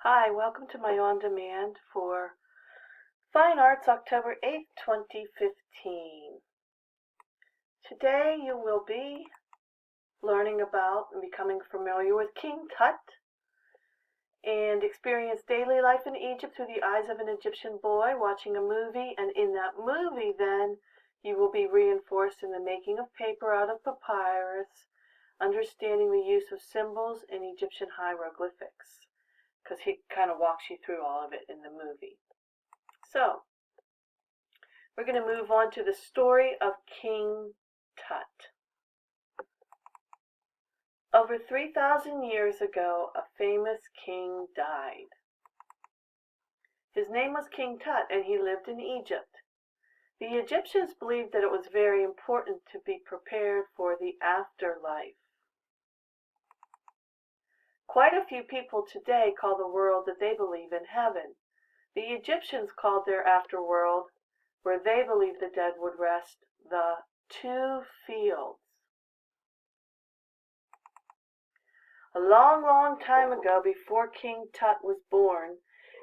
Hi, welcome to my on-demand for Fine Arts, October 8th, 2015. Today you will be learning about and becoming familiar with King Tut and experience daily life in Egypt through the eyes of an Egyptian boy watching a movie, and in that movie then you will be reinforced in the making of paper out of papyrus, understanding the use of symbols in Egyptian hieroglyphics, because he kind of walks you through all of it in the movie. So, we're going to move on to the story of King Tut. Over 3,000 years ago, a famous king died. His name was King Tut, and he lived in Egypt. The Egyptians believed that it was very important to be prepared for the afterlife. Quite a few people today call the world that they believe in heaven. The Egyptians called their afterworld, where they believed the dead would rest, the two fields. A long, long time ago, before King Tut was born,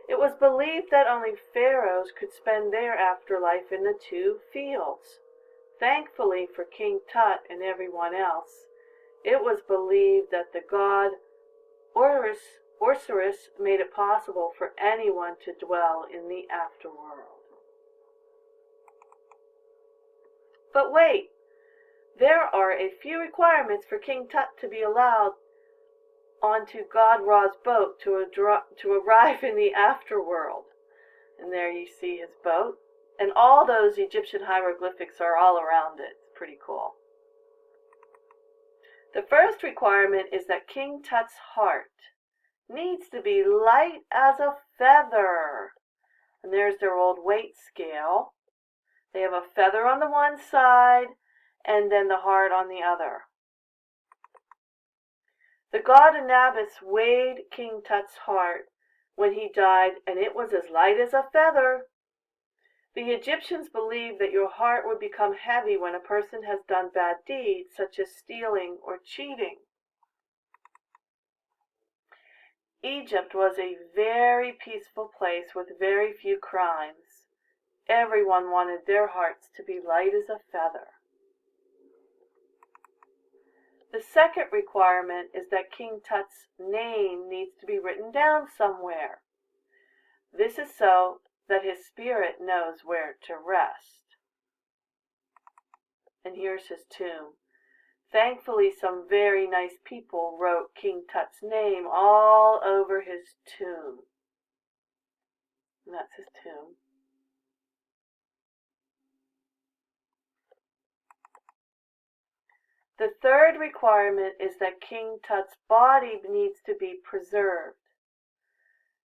it was believed that only pharaohs could spend their afterlife in the two fields. Thankfully for King Tut and everyone else, it was believed that the god Osiris made it possible for anyone to dwell in the afterworld. But wait, there are a few requirements for King Tut to be allowed onto God Ra's boat to arrive in the afterworld. And there you see his boat. And all those Egyptian hieroglyphics are all around it. It's pretty cool. The first requirement is that King Tut's heart needs to be light as a feather. And there's their old weight scale. They have a feather on the one side and then the heart on the other. The god Anubis weighed King Tut's heart when he died, and it was as light as a feather. The Egyptians believed that your heart would become heavy when a person has done bad deeds, such as stealing or cheating. Egypt was a very peaceful place with very few crimes. Everyone wanted their hearts to be light as a feather. The second requirement is that King Tut's name needs to be written down somewhere. This is so that his spirit knows where to rest. And here's his tomb. Thankfully, some very nice people wrote King Tut's name all over his tomb. And that's his tomb. The third requirement is that King Tut's body needs to be preserved.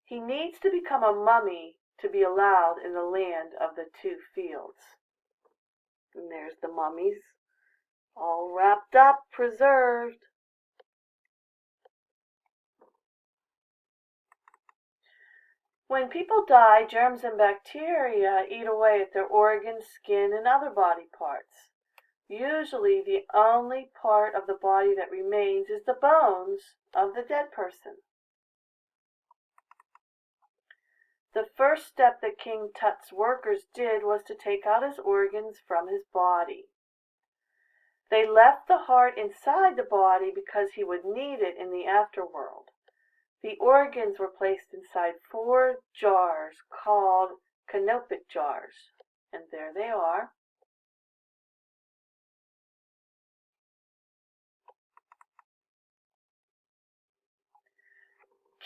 He needs to become a mummy to be allowed in the land of the two fields. And there's the mummies, all wrapped up, preserved. When people die, germs and bacteria eat away at their organs, skin, and other body parts. Usually, the only part of the body that remains is the bones of the dead person. The first step that King Tut's workers did was to take out his organs from his body. They left the heart inside the body because he would need it in the afterworld. The organs were placed inside 4 jars called canopic jars. And there they are.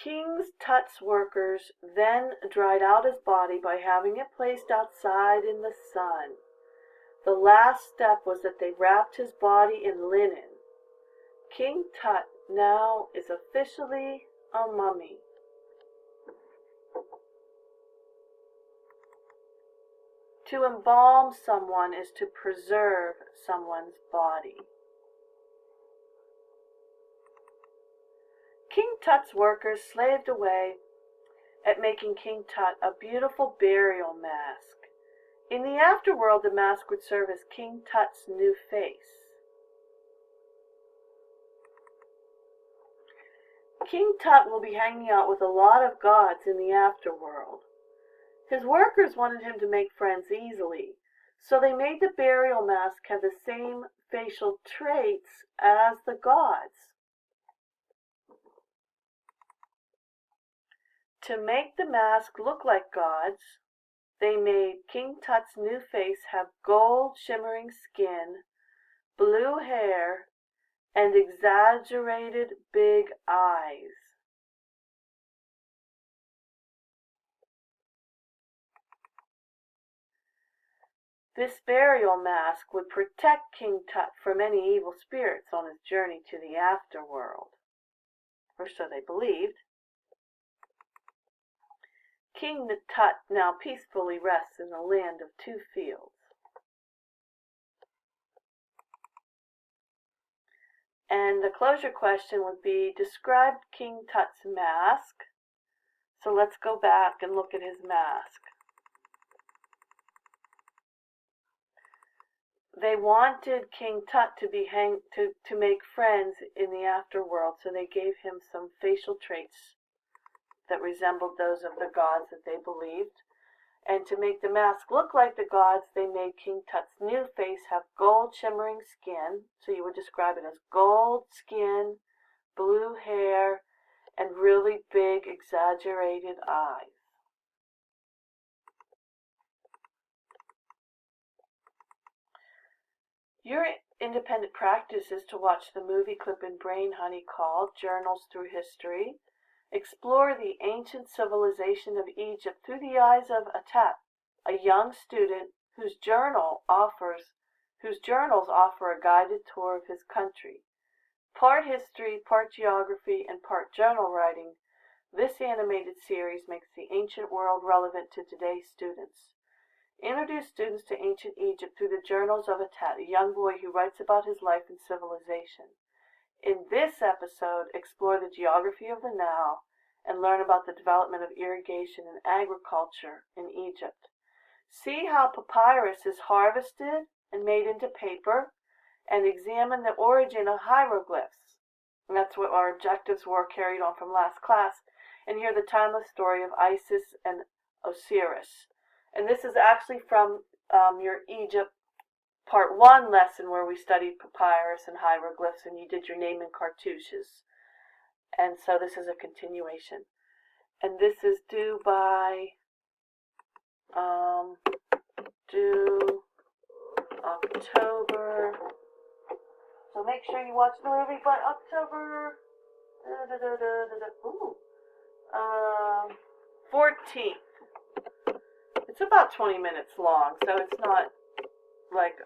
King Tut's workers then dried out his body by having it placed outside in the sun. The last step was that they wrapped his body in linen. King Tut now is officially a mummy. To embalm someone is to preserve someone's body. King Tut's workers slaved away at making King Tut a beautiful burial mask. In the afterworld, the mask would serve as King Tut's new face. King Tut will be hanging out with a lot of gods in the afterworld. His workers wanted him to make friends easily, so they made the burial mask have the same facial traits as the gods. To make the mask look like gods, they made King Tut's new face have gold shimmering skin, blue hair, and exaggerated big eyes. This burial mask would protect King Tut from any evil spirits on his journey to the afterworld, or so they believed. King Tut now peacefully rests in the land of two fields. And the closure question would be, describe King Tut's mask. So let's go back and look at his mask. They wanted King Tut to make friends in the afterworld, so they gave him some facial traits that resembled those of the gods that they believed. And to make the mask look like the gods, they made King Tut's new face have gold shimmering skin. So you would describe it as gold skin, blue hair, and really big exaggerated eyes. Your independent practice is to watch the movie clip in Brain Honey called Journals Through History. Explore the ancient civilization of Egypt through the eyes of Atat, a young student whose journals offer a guided tour of his country. Part history, part geography, and part journal writing, this animated series makes the ancient world relevant to today's students. Introduce students to ancient Egypt through the journals of Atat, a young boy who writes about his life and civilization. In this episode, explore the geography of the Nile and learn about the development of irrigation and agriculture in Egypt. See how papyrus is harvested and made into paper, and examine the origin of hieroglyphs. And that's what our objectives were, carried on from last class. And hear the timeless story of Isis and Osiris. And this is actually from your Egypt Part 1 lesson where we studied papyrus and hieroglyphs and you did your name in cartouches. And so this is a continuation. And this is due by October. So make sure you watch the movie by October 14th. It's about 20 minutes long, so it's not like,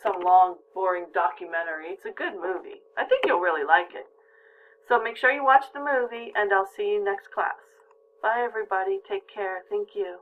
some long, boring documentary. It's a good movie. I think you'll really like it. So make sure you watch the movie, and I'll see you next class. Bye, everybody. Take care. Thank you.